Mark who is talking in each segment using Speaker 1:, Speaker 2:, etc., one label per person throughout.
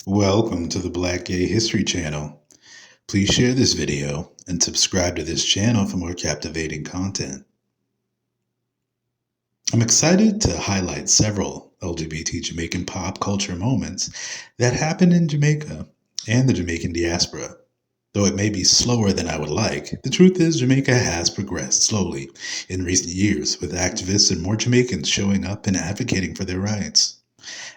Speaker 1: Welcome to the Black Gay History Channel. Please share this video and subscribe to this channel for more captivating content. I'm excited to highlight several LGBT Jamaican pop culture moments that happened in Jamaica and the Jamaican diaspora. Though it may be slower than I would like, the truth is Jamaica has progressed slowly in recent years, with activists and more Jamaicans showing up and advocating for their rights.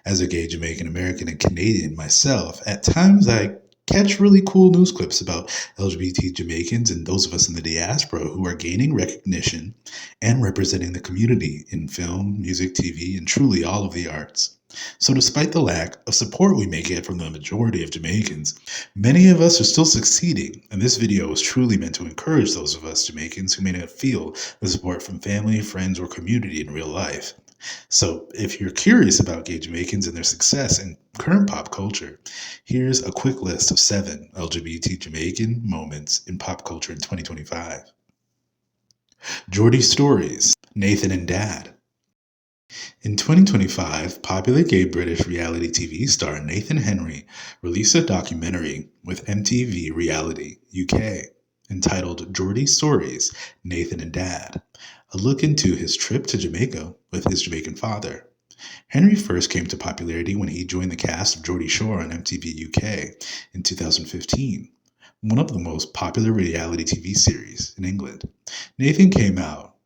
Speaker 1: As a gay Jamaican American and Canadian myself, at times I catch really cool news clips about LGBT Jamaicans and those of us in the diaspora who are gaining recognition and representing the community in film, music, TV, and truly all of the arts. So, despite the lack of support we may get from the majority of Jamaicans, many of us are still succeeding, and this video is truly meant to encourage those of us Jamaicans who may not feel the support from family, friends, or community in real life. So, if you're curious about gay Jamaicans and their success in current pop culture, here's a quick list of 7 LGBT Jamaican moments in pop culture in 2025. Geordie Stories, Nathan and Dad. In 2025, popular gay British reality TV star Nathan Henry released a documentary with MTV Reality UK entitled Geordie Stories, Nathan and Dad, a look into his trip to Jamaica with his Jamaican father. Henry first came to popularity when he joined the cast of Geordie Shore on MTV UK in 2015, one of the most popular reality TV series in England. Nathan came out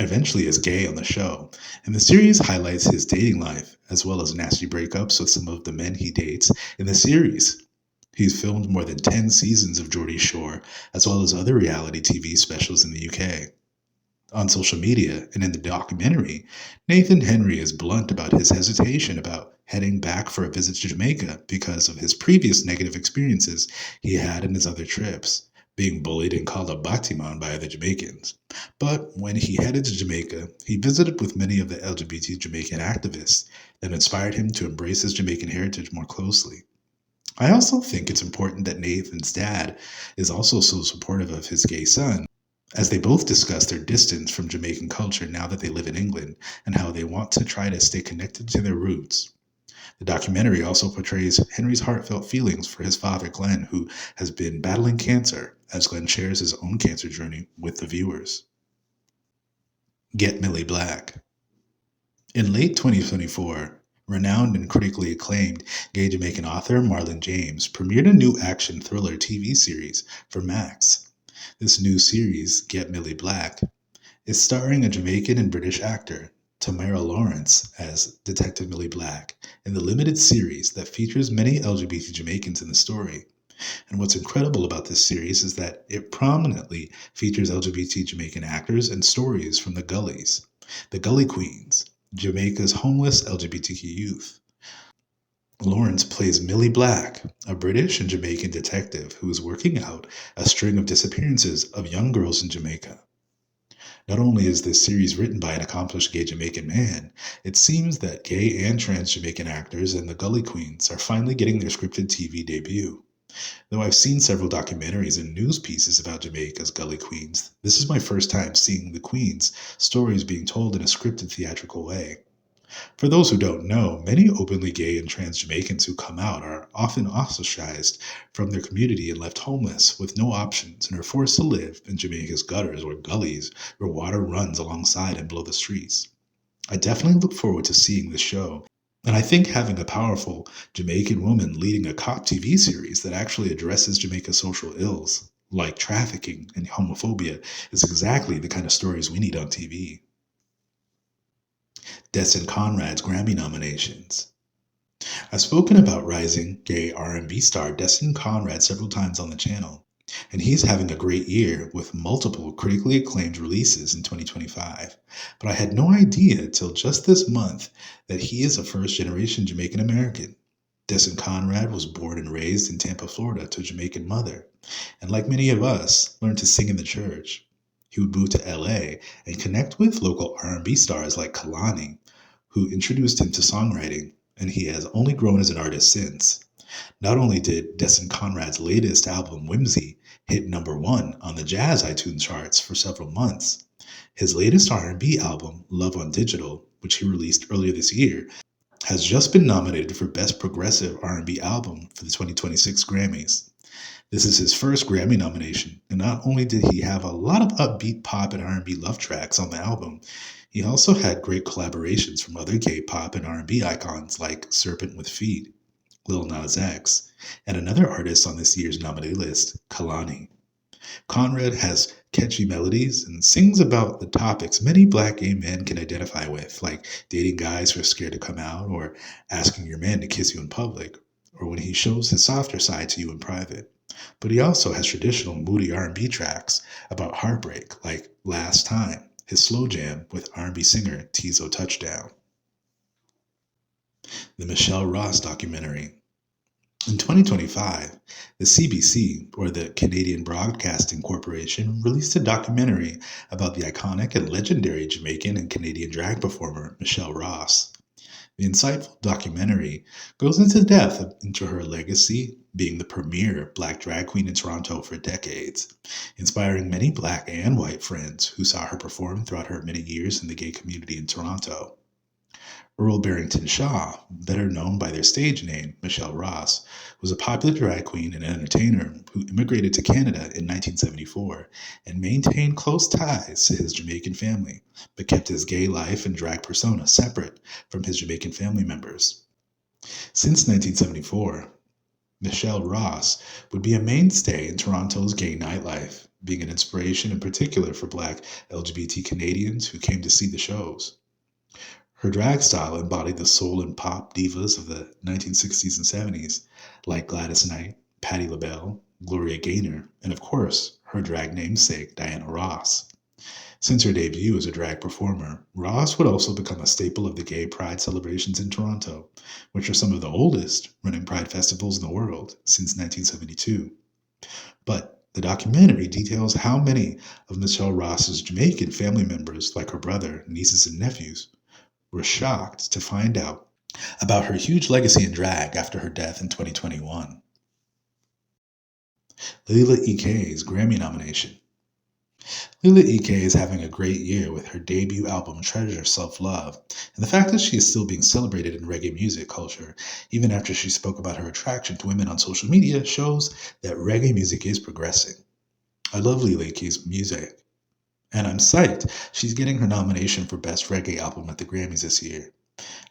Speaker 1: eventually as gay on the show, and the series highlights his dating life as well as nasty breakups with some of the men he dates in the series. He's filmed more than 10 seasons of Geordie Shore, as well as other reality TV specials in the UK. On social media and in the documentary, Nathan Henry is blunt about his hesitation about heading back for a visit to Jamaica because of his previous negative experiences he had in his other trips, being bullied and called a Batiman by other Jamaicans. But when he headed to Jamaica, he visited with many of the LGBT Jamaican activists that inspired him to embrace his Jamaican heritage more closely. I also think it's important that Nathan's dad is also so supportive of his gay son, as they both discuss their distance from Jamaican culture now that they live in England and how they want to try to stay connected to their roots. The documentary also portrays Henry's heartfelt feelings for his father, Glenn, who has been battling cancer, as Glenn shares his own cancer journey with the viewers. Get Millie Black. In late 2024, renowned and critically acclaimed gay Jamaican author Marlon James premiered a new action thriller TV series for Max. This new series, Get Millie Black, is starring a Jamaican and British actor, Tamara Lawrence, as Detective Millie Black, in the limited series that features many LGBT Jamaicans in the story. And what's incredible about this series is that it prominently features LGBT Jamaican actors and stories from the Gullies, the Gully Queens, Jamaica's homeless LGBTQ youth. Lawrence plays Millie Black, a British and Jamaican detective who is working out a string of disappearances of young girls in Jamaica. Not only is this series written by an accomplished gay Jamaican man, it seems that gay and trans Jamaican actors and the Gully Queens are finally getting their scripted TV debut. Though I've seen several documentaries and news pieces about Jamaica's Gully Queens, this is my first time seeing the Queens' stories being told in a scripted theatrical way. For those who don't know, many openly gay and trans Jamaicans who come out are often ostracized from their community and left homeless with no options and are forced to live in Jamaica's gutters or gullies where water runs alongside and below the streets. I definitely look forward to seeing this show, and I think having a powerful Jamaican woman leading a cop TV series that actually addresses Jamaica's social ills, like trafficking and homophobia, is exactly the kind of stories we need on TV. Destin Conrad's Grammy nominations. I've spoken about rising gay R&B star Destin Conrad several times on the channel, and he's having a great year with multiple critically acclaimed releases in 2025. But I had no idea till just this month that he is a first-generation Jamaican American. Destin Conrad was born and raised in Tampa, Florida to a Jamaican mother, and like many of us, learned to sing in the church. He would move to LA and connect with local R&B stars like Kalani, who introduced him to songwriting, and he has only grown as an artist since. Not only did Destin Conrad's latest album, Whimsy, hit #1 on the jazz iTunes charts for several months, his latest R&B album, Love on Digital, which he released earlier this year, has just been nominated for Best Progressive R&B Album for the 2026 Grammys. This is his first Grammy nomination, and not only did he have a lot of upbeat pop and R&B love tracks on the album, he also had great collaborations from other gay pop and R&B icons like Serpent with Feet, Lil Nas X, and another artist on this year's nominee list, Kalani. Conrad has catchy melodies and sings about the topics many black gay men can identify with, like dating guys who are scared to come out, or asking your man to kiss you in public, or when he shows his softer side to you in private. But he also has traditional moody R&B tracks about heartbreak, like Last Time, his slow jam with R&B singer Tizo Touchdown. The Michelle Ross documentary. In 2025, the CBC, or the Canadian Broadcasting Corporation, released a documentary about the iconic and legendary Jamaican and Canadian drag performer Michelle Ross. The insightful documentary goes into depth into her legacy, being the premier black drag queen in Toronto for decades, inspiring many black and white friends who saw her perform throughout her many years in the gay community in Toronto. Earl Barrington Shaw, better known by their stage name, Michelle Ross, was a popular drag queen and entertainer who immigrated to Canada in 1974 and maintained close ties to his Jamaican family, but kept his gay life and drag persona separate from his Jamaican family members. Since 1974, Michelle Ross would be a mainstay in Toronto's gay nightlife, being an inspiration in particular for black LGBT Canadians who came to see the shows. Her drag style embodied the soul and pop divas of the 1960s and 70s, like Gladys Knight, Patti LaBelle, Gloria Gaynor, and of course, her drag namesake, Diana Ross. Since her debut as a drag performer, Ross would also become a staple of the gay pride celebrations in Toronto, which are some of the oldest running pride festivals in the world since 1972. But the documentary details how many of Michelle Ross's Jamaican family members, like her brother, nieces, and nephews, were shocked to find out about her huge legacy in drag after her death in 2021. Lila Ike's Grammy nomination. Lila Ike is having a great year with her debut album Treasure Self Love, and the fact that she is still being celebrated in reggae music culture, even after she spoke about her attraction to women on social media, shows that reggae music is progressing. I love Lila Ike's music, and I'm psyched she's getting her nomination for Best Reggae Album at the Grammys this year.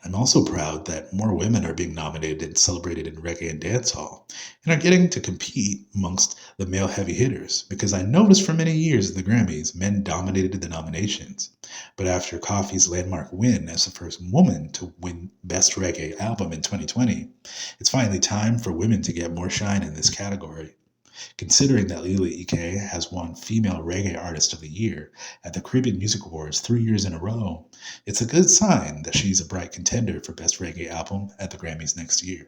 Speaker 1: I'm also proud that more women are being nominated and celebrated in reggae and dancehall, and are getting to compete amongst the male heavy hitters, because I noticed for many years at the Grammys, men dominated the nominations. But after Coffee's landmark win as the first woman to win Best Reggae Album in 2020, it's finally time for women to get more shine in this category. Considering that Lila Ike has won Female Reggae Artist of the Year at the Caribbean Music Awards 3 years in a row, it's a good sign that she's a bright contender for Best Reggae Album at the Grammys next year.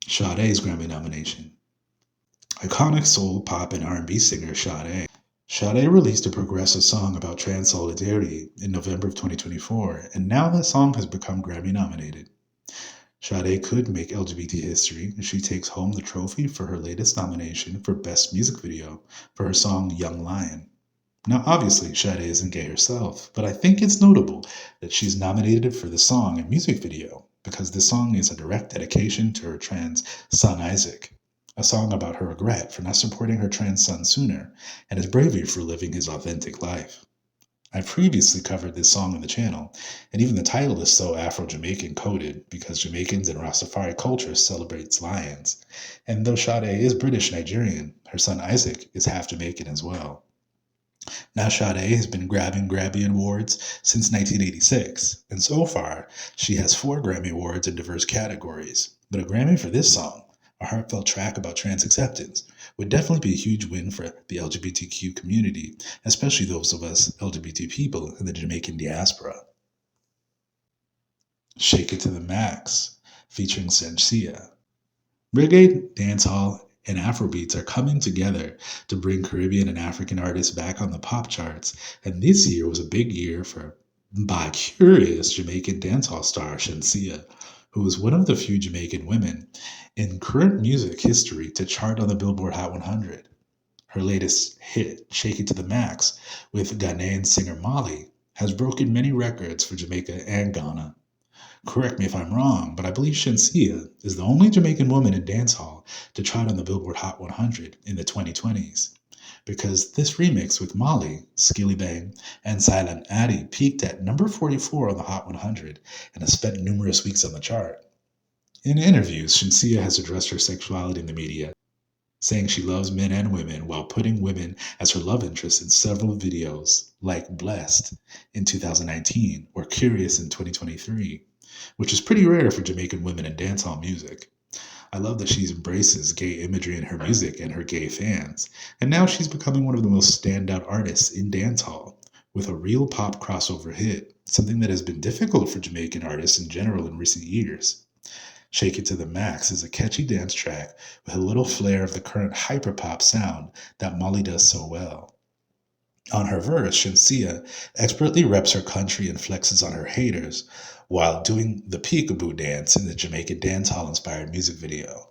Speaker 1: Sade's Grammy nomination. Iconic soul, pop, and R&B singer Sade. Sade released a progressive song about trans solidarity in November of 2024, and now that song has become Grammy nominated. Sade could make LGBT history as she takes home the trophy for her latest nomination for Best Music Video for her song Young Lion. Now, obviously, Sade isn't gay herself, but I think it's notable that she's nominated for the song and music video because this song is a direct dedication to her trans son Isaac, a song about her regret for not supporting her trans son sooner and his bravery for living his authentic life. I've previously covered this song on the channel, and even the title is so Afro-Jamaican coded because Jamaicans and Rastafari culture celebrates lions. And though Sade is British Nigerian, her son Isaac is half Jamaican as well. Now Sade has been grabbing Grammy Awards since 1986, and so far she has 4 Grammy Awards in diverse categories. But a Grammy for this song, a heartfelt track about trans acceptance, would definitely be a huge win for the LGBTQ community, especially those of us LGBT people in the Jamaican diaspora. Shake It to the Max, featuring Sensia. Reggae, dancehall, and Afrobeats are coming together to bring Caribbean and African artists back on the pop charts, and this year was a big year for bi-curious Jamaican dancehall star Shensia, who was one of the few Jamaican women in current music history to chart on the Billboard Hot 100. Her latest hit, Shake It to the Max, with Ghanaian singer Molly, has broken many records for Jamaica and Ghana. Correct me if I'm wrong, but I believe Shensia is the only Jamaican woman in dancehall to chart on the Billboard Hot 100 in the 2020s. Because this remix with Molly, Skilly Bang, and Silent Addy peaked at number 44 on the Hot 100 and has spent numerous weeks on the chart. In interviews, Shensia has addressed her sexuality in the media, saying she loves men and women while putting women as her love interest in several videos, like Blessed in 2019 or Curious in 2023, which is pretty rare for Jamaican women in dancehall music. I love that she embraces gay imagery in her music and her gay fans, and now she's becoming one of the most standout artists in dancehall, with a real pop crossover hit, something that has been difficult for Jamaican artists in general in recent years. Shake It to the Max is a catchy dance track with a little flair of the current hyperpop sound that Molly does so well. On her verse, Shensia expertly reps her country and flexes on her haters while doing the peekaboo dance in the Jamaican dancehall inspired music video.